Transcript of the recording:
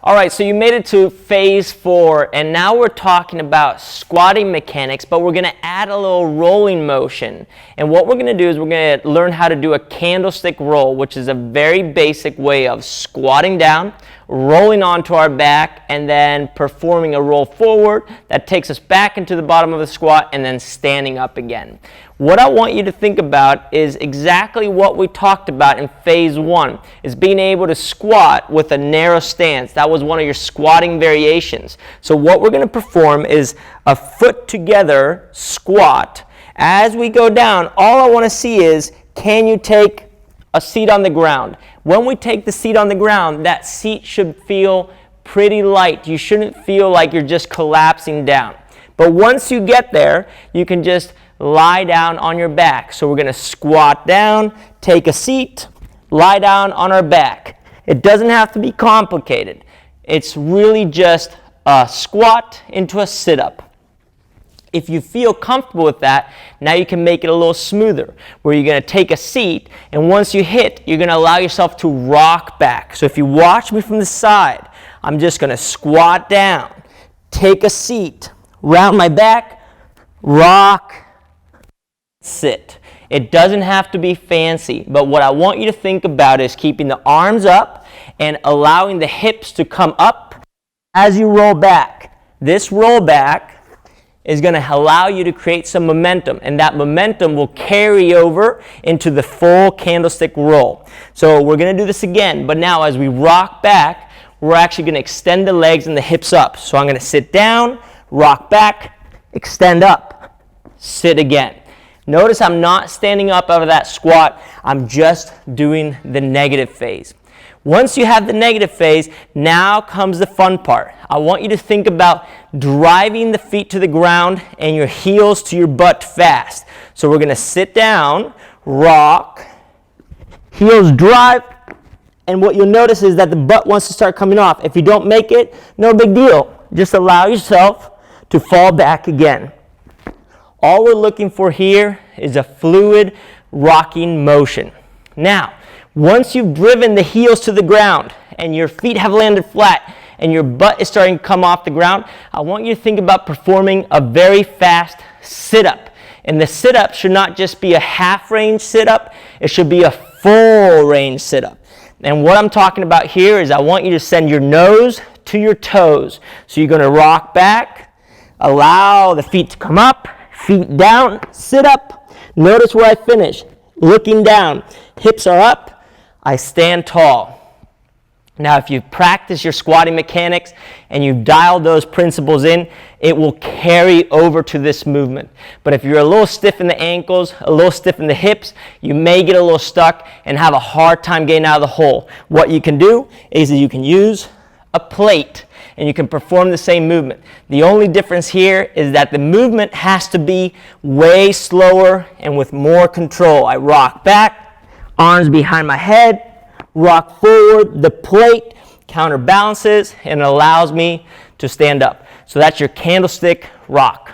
All right, so you made it to phase 4, and now we're talking about squatting mechanics, but we're going to add a little rolling motion. And what we're going to do is we're going to learn how to do a candlestick roll, which is a very basic way of squatting down, rolling onto our back, and then performing a roll forward that takes us back into the bottom of the squat and then standing up again. What I want you to think about is exactly what we talked about in phase 1, is being able to squat with a narrow stance. That was one of your squatting variations. So what we're going to perform is a foot together squat. As we go down, all I want to see is, can you take a seat on the ground? When we take the seat on the ground, that seat should feel pretty light. You shouldn't feel like you're just collapsing down. But once you get there, you can just lie down on your back. So we're going to squat down, take a seat, lie down on our back. It doesn't have to be complicated. It's really just a squat into a sit-up. If you feel comfortable with that, now you can make it a little smoother, where you're going to take a seat, and once you hit, you're going to allow yourself to rock back. So if you watch me from the side, I'm just going to squat down, take a seat, round my back, rock, sit. It doesn't have to be fancy, but what I want you to think about is keeping the arms up and allowing the hips to come up as you roll back. This roll back is going to allow you to create some momentum, and that momentum will carry over into the full candlestick roll. So we're going to do this again, but now as we rock back, we're actually going to extend the legs and the hips up. So I'm going to sit down, rock back, extend up, sit again. Notice I'm not standing up out of that squat. I'm just doing the negative phase. Once you have the negative phase, now comes the fun part. I want you to think about driving the feet to the ground and your heels to your butt fast. So we're going to sit down, rock, heels drive, and what you'll notice is that the butt wants to start coming off. If you don't make it, no big deal. Just allow yourself to fall back again. All we're looking for here is a fluid rocking motion. Now, once you've driven the heels to the ground and your feet have landed flat and your butt is starting to come off the ground, I want you to think about performing a very fast sit-up. And the sit-up should not just be a half-range sit-up, it should be a full-range sit-up. And what I'm talking about here is I want you to send your nose to your toes. So you're going to rock back, allow the feet to come up, feet down, sit up. Notice where I finish. Looking down. Hips are up. I stand tall. Now, if you practice your squatting mechanics and you dial those principles in, it will carry over to this movement. But if you're a little stiff in the ankles, a little stiff in the hips, you may get a little stuck and have a hard time getting out of the hole. What you can do is you can use a plate and you can perform the same movement. The only difference here is that the movement has to be way slower and with more control. I rock back, arms behind my head, rock forward, the plate counterbalances and allows me to stand up. So that's your candlestick rock.